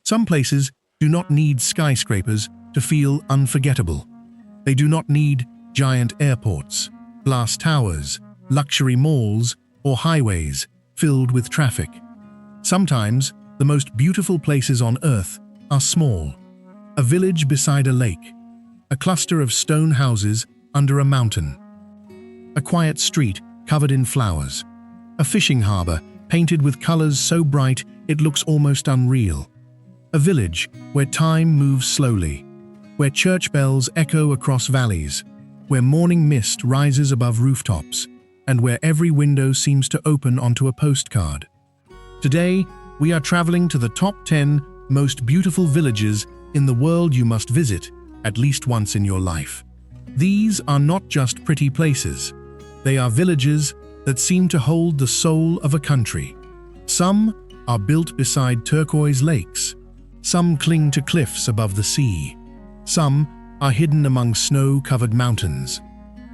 Some places do not need skyscrapers to feel unforgettable. They do not need giant airports, glass towers, luxury malls, or highways filled with traffic. Sometimes, the most beautiful places on Earth are small. A village beside a lake, a cluster of stone houses under a mountain, a quiet street covered in flowers, a fishing harbor painted with colors so bright it looks almost unreal, a village where time moves slowly, where church bells echo across valleys, where morning mist rises above rooftops, and where every window seems to open onto a postcard. Today, we are traveling to the top 10 most beautiful villages in the world you must visit at least once in your life. These are not just pretty places. They are villages that seem to hold the soul of a country. Some are built beside turquoise lakes. Some cling to cliffs above the sea. Some are hidden among snow-covered mountains.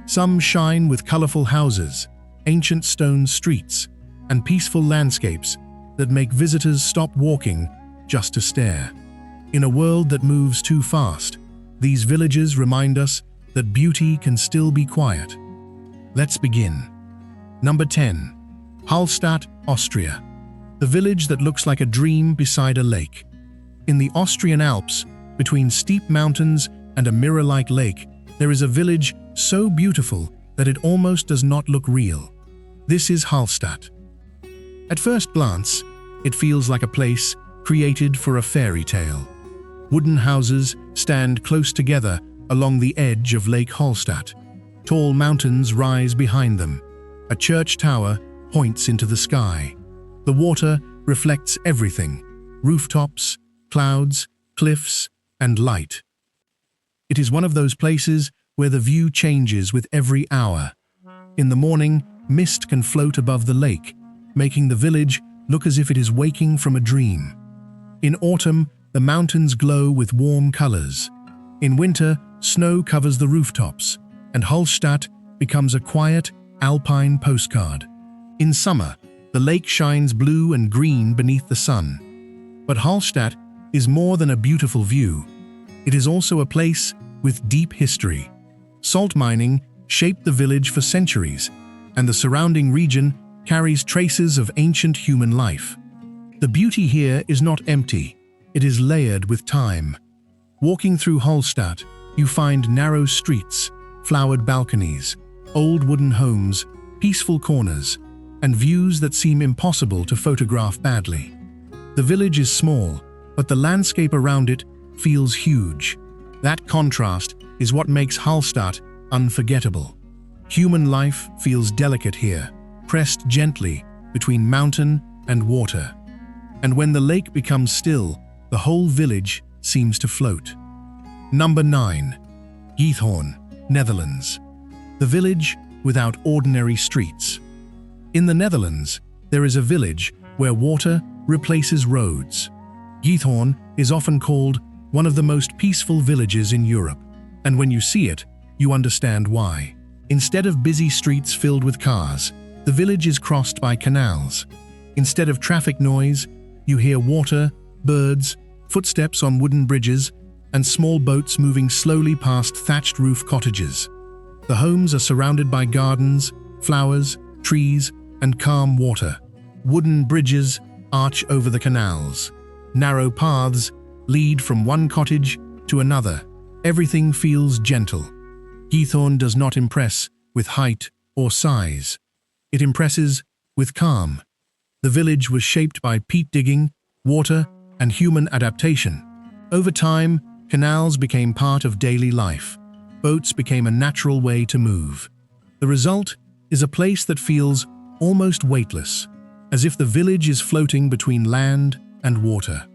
Some shine with colorful houses, ancient stone streets, and peaceful landscapes that make visitors stop walking just to stare. In a world that moves too fast, these villages remind us that beauty can still be quiet. Let's begin. Number 10. Hallstatt, Austria. The village that looks like a dream beside a lake. In the Austrian Alps, between steep mountains and a mirror-like lake, there is a village so beautiful that it almost does not look real. This is Hallstatt. At first glance, it feels like a place created for a fairy tale. Wooden houses stand close together along the edge of Lake Hallstatt. Tall mountains rise behind them. A church tower points into the sky. The water reflects everything: rooftops, clouds, cliffs, and light. It is one of those places where the view changes with every hour. In the morning, mist can float above the lake, making the village look as if it is waking from a dream. In autumn, the mountains glow with warm colors. In winter, snow covers the rooftops, and Hallstatt becomes a quiet, alpine postcard. In summer, the lake shines blue and green beneath the sun. But Hallstatt is more than a beautiful view. It is also a place with deep history. Salt mining shaped the village for centuries, and the surrounding region carries traces of ancient human life. The beauty here is not empty, it is layered with time. Walking through Hallstatt, you find narrow streets, flowered balconies, old wooden homes, peaceful corners, and views that seem impossible to photograph badly. The village is small, but the landscape around it feels huge. That contrast is what makes Hallstatt unforgettable. Human life feels delicate here, pressed gently between mountain and water. And when the lake becomes still, the whole village seems to float. Number 9. Giethoorn, Netherlands. The village without ordinary streets. In the Netherlands, there is a village where water replaces roads. Giethoorn is often called one of the most peaceful villages in Europe, and when you see it, you understand why. Instead of busy streets filled with cars, the village is crossed by canals. Instead of traffic noise, you hear water, birds, footsteps on wooden bridges, and small boats moving slowly past thatched roof cottages. The homes are surrounded by gardens, flowers, trees, and calm water. Wooden bridges arch over the canals. Narrow paths lead from one cottage to another. Everything feels gentle. Giethoorn does not impress with height or size. It impresses with calm. The village was shaped by peat digging, water, and human adaptation. Over time, canals became part of daily life. Boats became a natural way to move. The result is a place that feels almost weightless, as if the village is floating between land and water.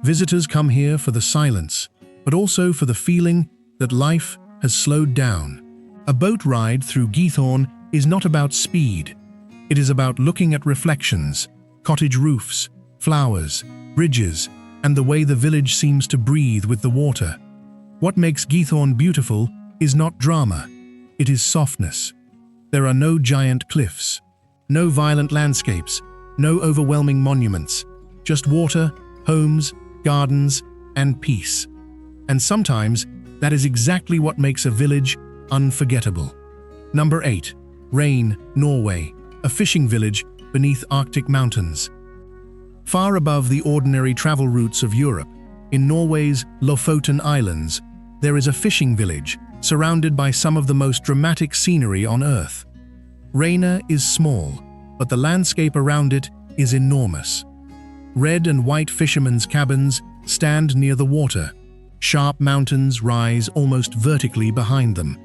Visitors come here for the silence, but also for the feeling that life has slowed down. A boat ride through Giethoorn is not about speed. It is about looking at reflections, cottage roofs, flowers, bridges, and the way the village seems to breathe with the water. What makes Giethoorn beautiful is not drama, it is softness. There are no giant cliffs, no violent landscapes, no overwhelming monuments, just water, homes, gardens, and peace. And sometimes, that is exactly what makes a village unforgettable. Number 8. Rain, Norway, a fishing village beneath Arctic mountains. Far above the ordinary travel routes of Europe, in Norway's Lofoten Islands, there is a fishing village surrounded by some of the most dramatic scenery on Earth. Reyna is small, but the landscape around it is enormous. Red and white fishermen's cabins stand near the water. Sharp mountains rise almost vertically behind them.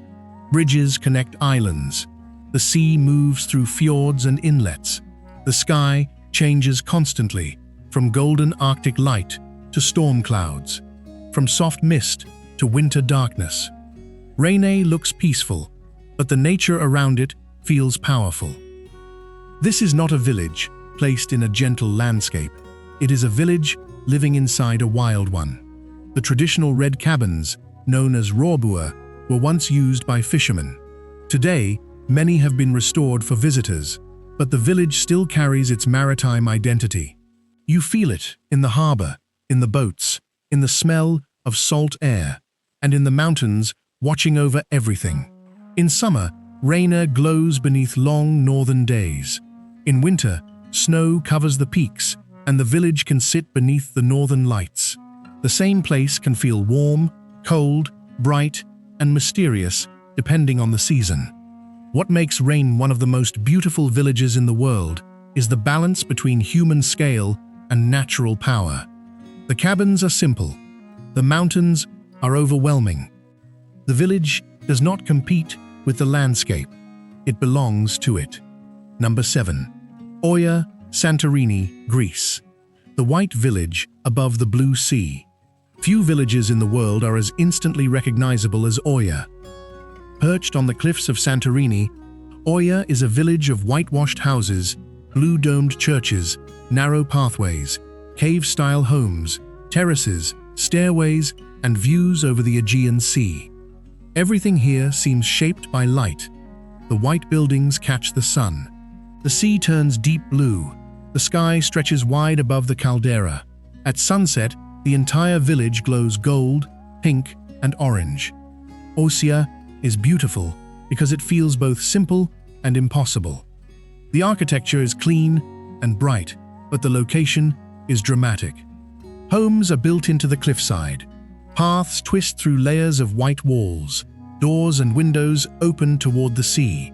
Bridges connect islands. The sea moves through fjords and inlets. The sky changes constantly, from golden Arctic light to storm clouds, from soft mist to winter darkness. Reyna looks peaceful, but the nature around it feels powerful. This is not a village placed in a gentle landscape. It is a village living inside a wild one. The traditional red cabins, known as råbur, were once used by fishermen. Today, many have been restored for visitors, but the village still carries its maritime identity. You feel it in the harbor, in the boats, in the smell of salt air, and in the mountains watching over everything. In summer, Reyna glows beneath long northern days. In winter, snow covers the peaks, and the village can sit beneath the northern lights. The same place can feel warm, cold, bright, and mysterious, depending on the season. What makes Reyna one of the most beautiful villages in the world is the balance between human scale and natural power. The cabins are simple. The mountains are overwhelming. The village does not compete with the landscape. It belongs to it. Number 7. Oia, Santorini, Greece. The white village above the blue sea. Few villages in the world are as instantly recognizable as Oia. Perched on the cliffs of Santorini, Oia is a village of whitewashed houses, blue-domed churches, narrow pathways, cave-style homes, terraces, stairways, and views over the Aegean Sea. Everything here seems shaped by light. The white buildings catch the sun. The sea turns deep blue. The sky stretches wide above the caldera. At sunset, the entire village glows gold, pink, and orange. Oia is beautiful because it feels both simple and impossible. The architecture is clean and bright, but the location is dramatic. Homes are built into the cliffside. Paths twist through layers of white walls. Doors and windows open toward the sea.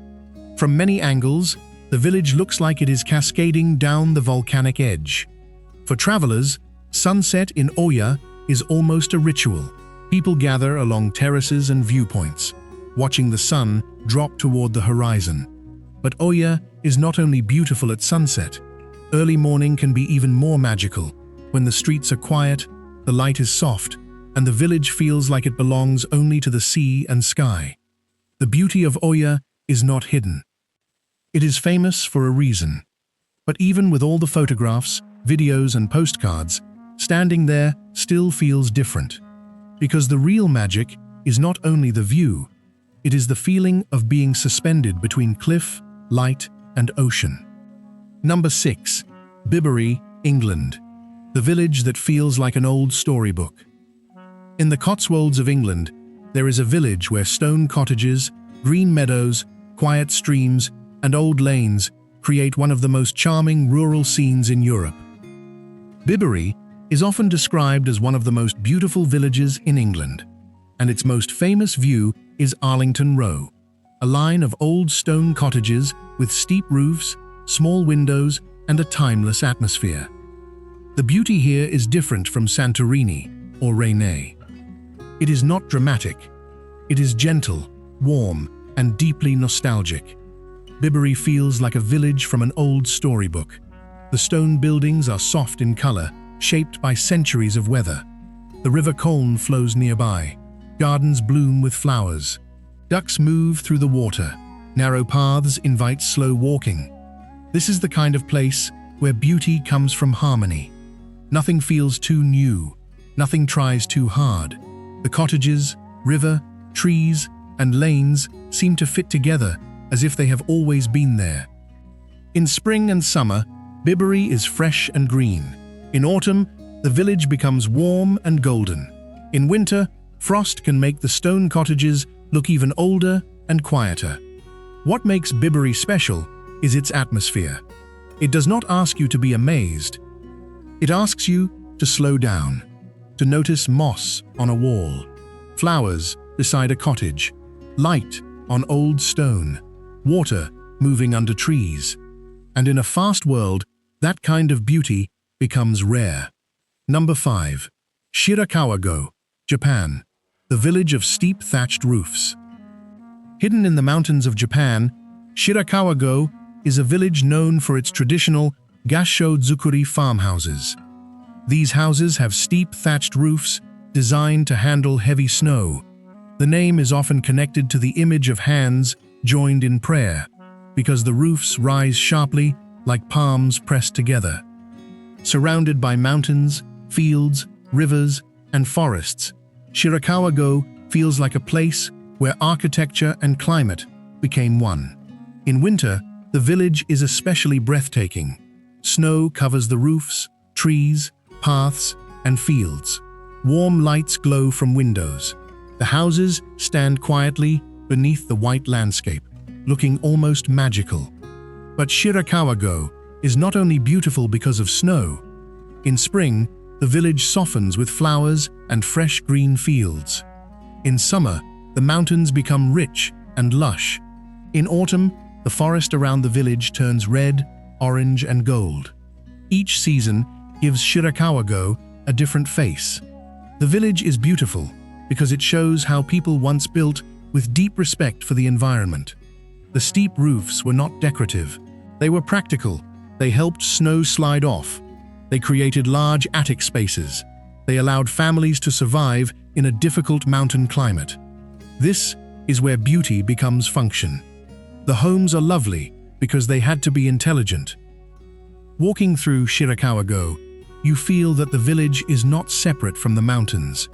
From many angles, the village looks like it is cascading down the volcanic edge. For travelers, sunset in Oia is almost a ritual. People gather along terraces and viewpoints, watching the sun drop toward the horizon. But Oia is not only beautiful at sunset. Early morning can be even more magical. When the streets are quiet, the light is soft, and the village feels like it belongs only to the sea and sky. The beauty of Oia is not hidden. It is famous for a reason. But even with all the photographs, videos, and postcards, standing there still feels different. Because the real magic is not only the view, it is the feeling of being suspended between cliff, light, and ocean. Number 6. Bibury, England. The village that feels like an old storybook. In the Cotswolds of England, there is a village where stone cottages, green meadows, quiet streams, and old lanes create one of the most charming rural scenes in Europe. Bibury is often described as one of the most beautiful villages in England, and its most famous view is Arlington Row, a line of old stone cottages with steep roofs, small windows, and a timeless atmosphere. The beauty here is different from Santorini or Reyna. It is not dramatic. It is gentle, warm, and deeply nostalgic. Bibury feels like a village from an old storybook. The stone buildings are soft in color, shaped by centuries of weather. The River Colne flows nearby. Gardens bloom with flowers. Ducks move through the water. Narrow paths invite slow walking. This is the kind of place where beauty comes from harmony. Nothing feels too new. Nothing tries too hard. The cottages, river, trees, and lanes seem to fit together as if they have always been there. In spring and summer, Bibury is fresh and green. In autumn, the village becomes warm and golden. In winter, frost can make the stone cottages look even older and quieter. What makes Bibury special is its atmosphere. It does not ask you to be amazed. It asks you to slow down, to notice moss on a wall, flowers beside a cottage, light on old stone, water moving under trees. And in a fast world, that kind of beauty becomes rare. Number 5. Shirakawa-go, Japan, the village of steep thatched roofs. Hidden in the mountains of Japan, Shirakawa-go is a village known for its traditional gassho-zukuri farmhouses. These houses have steep thatched roofs designed to handle heavy snow. The name is often connected to the image of hands joined in prayer, because the roofs rise sharply like palms pressed together. Surrounded by mountains, fields, rivers, and forests, Shirakawa-go feels like a place where architecture and climate became one. In winter, the village is especially breathtaking. Snow covers the roofs, trees, paths, and fields. Warm lights glow from windows. The houses stand quietly beneath the white landscape, looking almost magical. But Shirakawa-go is not only beautiful because of snow. In spring, the village softens with flowers and fresh green fields. In summer, the mountains become rich and lush. In autumn, the forest around the village turns red, orange, and gold. Each season gives Shirakawa-go a different face. The village is beautiful because it shows how people once built with deep respect for the environment. The steep roofs were not decorative. They were practical. They helped snow slide off. They created large attic spaces. They allowed families to survive in a difficult mountain climate. This is where beauty becomes function. The homes are lovely because they had to be intelligent. Walking through Shirakawa-go, you feel that the village is not separate from the mountains.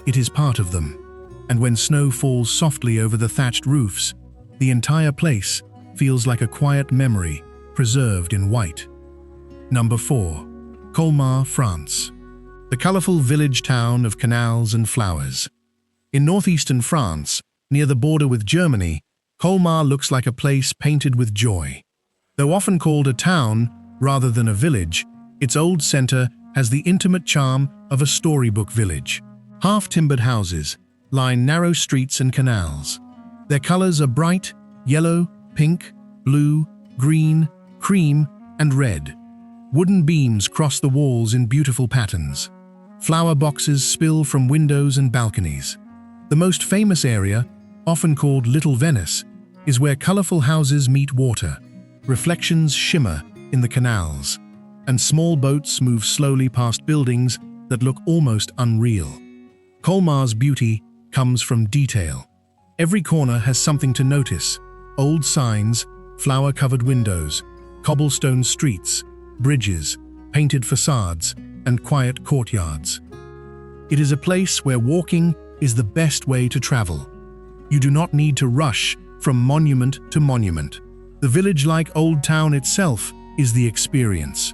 It is part of them. And when snow falls softly over the thatched roofs, the entire place feels like a quiet memory preserved in white. Number 4. Colmar, France. The colorful village town of canals and flowers. In northeastern France, near the border with Germany, Colmar looks like a place painted with joy. Though often called a town rather than a village, its old center has the intimate charm of a storybook village. Half-timbered houses line narrow streets and canals. Their colors are bright, yellow, pink, blue, green, cream, and red. Wooden beams cross the walls in beautiful patterns. Flower boxes spill from windows and balconies. The most famous area, often called Little Venice, is where colorful houses meet water. Reflections shimmer in the canals, and small boats move slowly past buildings that look almost unreal. Colmar's beauty comes from detail. Every corner has something to notice: old signs, flower-covered windows, cobblestone streets, bridges, painted facades, and quiet courtyards. It is a place where walking is the best way to travel. You do not need to rush from monument to monument. The village-like old town itself is the experience.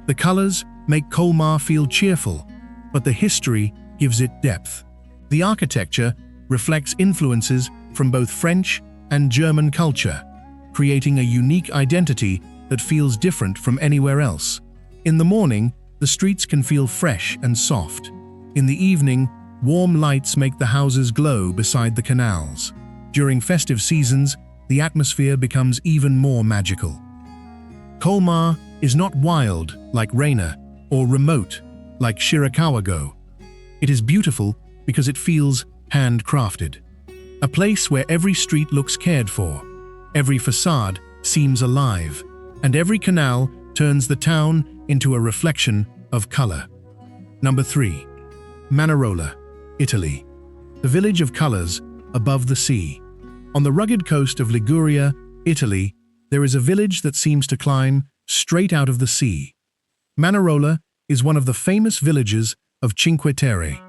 The colors make Colmar feel cheerful, but the history gives it depth. The architecture reflects influences from both French and German culture, creating a unique identity that feels different from anywhere else. In the morning, the streets can feel fresh and soft. In the evening, warm lights make the houses glow beside the canals. During festive seasons, the atmosphere becomes even more magical. Colmar is not wild like Reina or remote like Shirakawa-go. It is beautiful because it feels handcrafted. A place where every street looks cared for, every facade seems alive, and every canal turns the town into a reflection of color. Number 3. Manarola, Italy. The village of colors above the sea. On the rugged coast of Liguria, Italy, there is a village that seems to climb straight out of the sea. Manarola is one of the famous villages of Cinque Terre,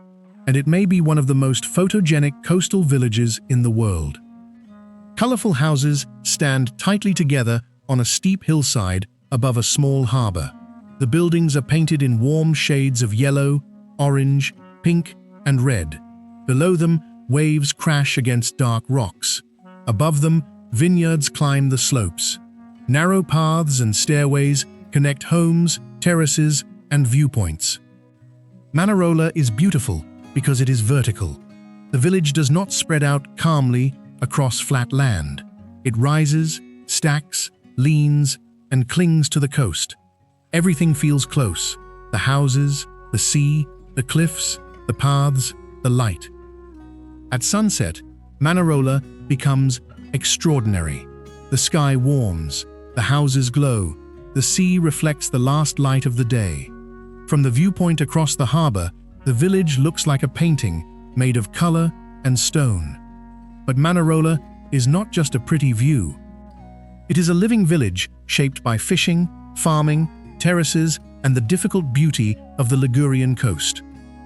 and it may be one of the most photogenic coastal villages in the world. Colorful houses stand tightly together on a steep hillside above a small harbor. The buildings are painted in warm shades of yellow, orange, pink, and red. Below them, waves crash against dark rocks. Above them, vineyards climb the slopes. Narrow paths and stairways connect homes, terraces, and viewpoints. Manarola is beautiful because it is vertical. The village does not spread out calmly across flat land. It rises, stacks, leans, and clings to the coast. Everything feels close: the houses, the sea, the cliffs, the paths, the light. At sunset, Manarola becomes extraordinary. The sky warms, the houses glow, the sea reflects the last light of the day. From the viewpoint across the harbor, the village looks like a painting made of color and stone. But Manarola is not just a pretty view. It is a living village shaped by fishing, farming, terraces, and the difficult beauty of the Ligurian coast.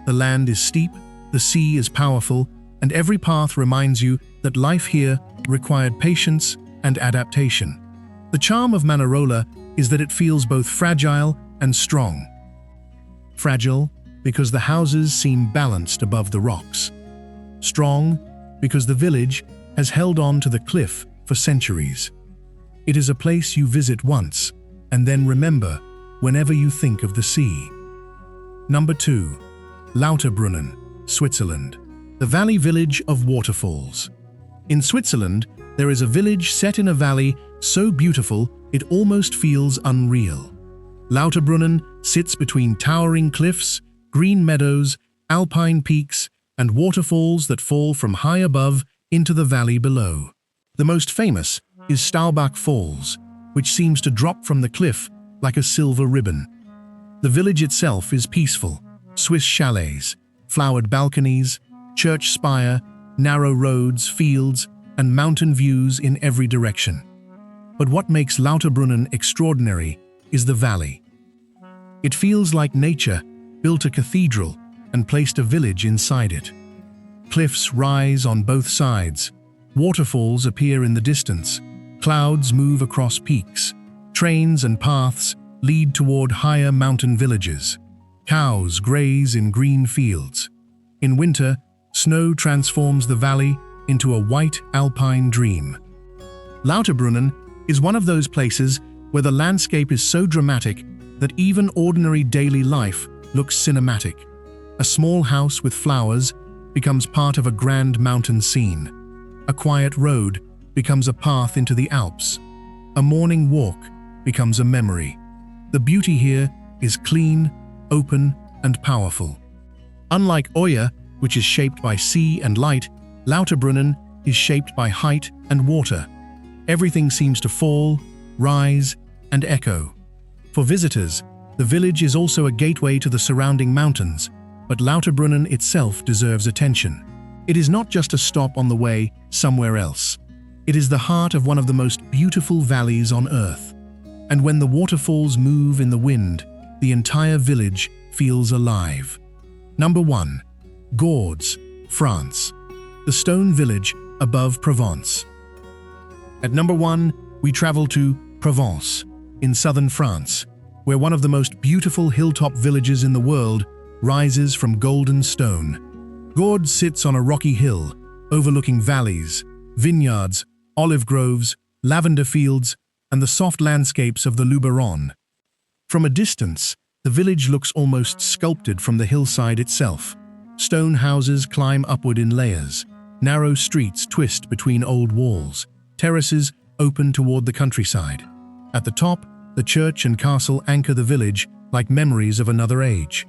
The land is steep, the sea is powerful, and every path reminds you that life here required patience and adaptation. The charm of Manarola is that it feels both fragile and strong. Fragile because the houses seem balanced above the rocks. Strong because the village has held on to the cliff for centuries. It is a place you visit once and then remember whenever you think of the sea. Number 2. Lauterbrunnen, Switzerland. The valley village of waterfalls. In Switzerland, there is a village set in a valley so beautiful it almost feels unreal. Lauterbrunnen sits between towering cliffs, green meadows, alpine peaks, and waterfalls that fall from high above into the valley below. The most famous is Staubach Falls, which seems to drop from the cliff like a silver ribbon. The village itself is peaceful: Swiss chalets, flowered balconies, church spire, narrow roads, fields, and mountain views in every direction. But what makes Lauterbrunnen extraordinary is the valley. It feels like nature built a cathedral and placed a village inside it. Cliffs rise on both sides, waterfalls appear in the distance, clouds move across peaks, trains and paths lead toward higher mountain villages. Cows graze in green fields. In winter, snow transforms the valley into a white alpine dream. Lauterbrunnen is one of those places where the landscape is so dramatic that even ordinary daily life looks cinematic. A small house with flowers becomes part of a grand mountain scene. A quiet road becomes a path into the Alps. A morning walk becomes a memory. The beauty here is clean, open, and powerful. Unlike Oya, which is shaped by sea and light, Lauterbrunnen is shaped by height and water. Everything seems to fall, rise, and echo. For visitors, the village is also a gateway to the surrounding mountains, but Lauterbrunnen itself deserves attention. It is not just a stop on the way somewhere else. It is the heart of one of the most beautiful valleys on Earth. And when the waterfalls move in the wind, the entire village feels alive. Number 1. Gourdes, France. The stone village above Provence. At number 1, we travel to Provence, in southern France, where one of the most beautiful hilltop villages in the world rises from golden stone. Gourdes sits on a rocky hill, overlooking valleys, vineyards, olive groves, lavender fields, and the soft landscapes of the Luberon. From a distance, the village looks almost sculpted from the hillside itself. Stone houses climb upward in layers. Narrow streets twist between old walls. Terraces open toward the countryside. At the top, the church and castle anchor the village like memories of another age.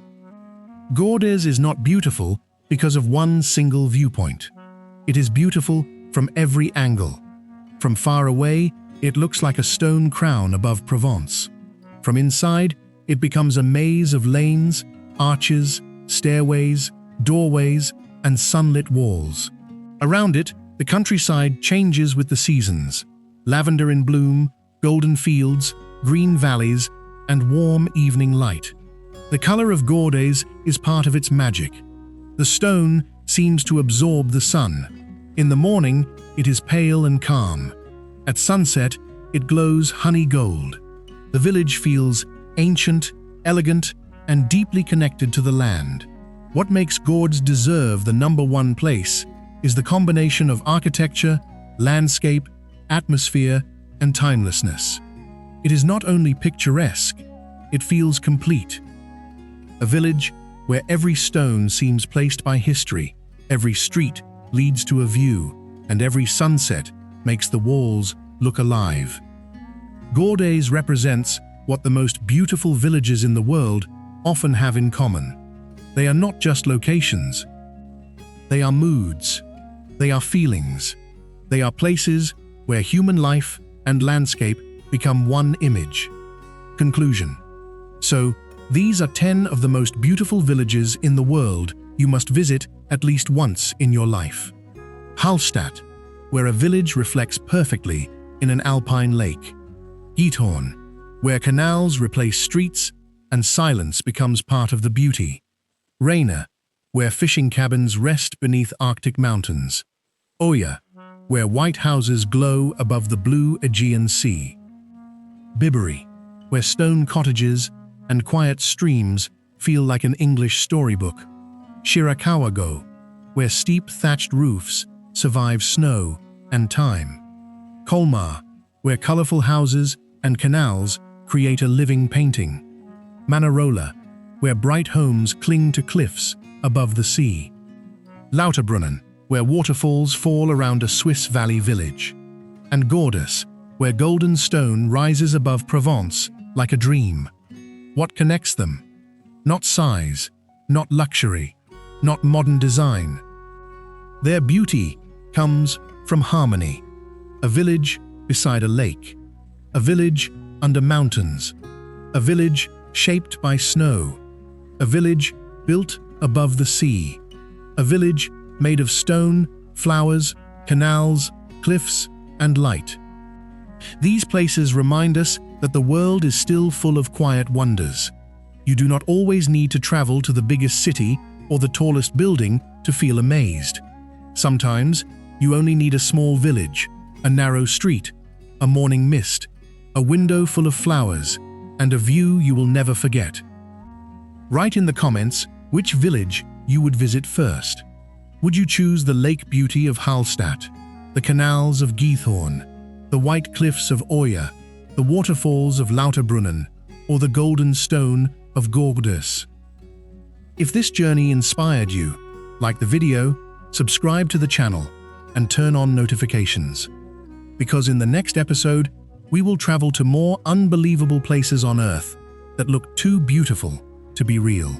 Gourdes is not beautiful because of one single viewpoint. It is beautiful from every angle. From far away, it looks like a stone crown above Provence. From inside, it becomes a maze of lanes, arches, stairways, doorways, and sunlit walls. Around it, the countryside changes with the seasons. Lavender in bloom, golden fields, green valleys, and warm evening light. The color of Gourdes is part of its magic. The stone seems to absorb the sun. In the morning, it is pale and calm. At sunset, it glows honey gold. The village feels ancient elegant, and deeply connected to the land. What makes Gordes deserve the #1 place is the combination of architecture, landscape, atmosphere, and timelessness. It is not only picturesque, it feels complete. A village where every stone seems placed by history, every street leads to a view, and every sunset makes the walls look alive. Gordes represents what the most beautiful villages in the world often have in common. They are not just locations. They are moods. They are feelings. They are places where human life and landscape become one image. Conclusion. So, these are 10 of the most beautiful villages in the world you must visit at least once in your life. Hallstatt, where a village reflects perfectly in an alpine lake. Giethorn, where canals replace streets and silence becomes part of the beauty. Reyna, where fishing cabins rest beneath Arctic mountains. Oya, where white houses glow above the blue Aegean Sea. Bibury, where stone cottages and quiet streams feel like an English storybook. Shirakawa-go, where steep thatched roofs survive snow and time. Colmar, where colorful houses and canals create a living painting. Manarola, where bright homes cling to cliffs above the sea. Lauterbrunnen, where waterfalls fall around a Swiss valley village. And Gordes, where golden stone rises above Provence like a dream. What connects them? Not size, not luxury, not modern design. Their beauty comes from harmony. A village beside a lake. A village under mountains. A village shaped by snow. A village built above the sea. A village made of stone, flowers, canals, cliffs, and light. These places remind us that the world is still full of quiet wonders. You do not always need to travel to the biggest city or the tallest building to feel amazed. Sometimes, you only need a small village, a narrow street, a morning mist, a window full of flowers, and a view you will never forget. Write in the comments which village you would visit first. Would you choose the lake beauty of Hallstatt, the canals of Giethorn, the white cliffs of Oya, the waterfalls of Lauterbrunnen, or the golden stone of Gordes? If this journey inspired you, like the video, subscribe to the channel, and turn on notifications. Because in the next episode, we will travel to more unbelievable places on Earth that look too beautiful to be real.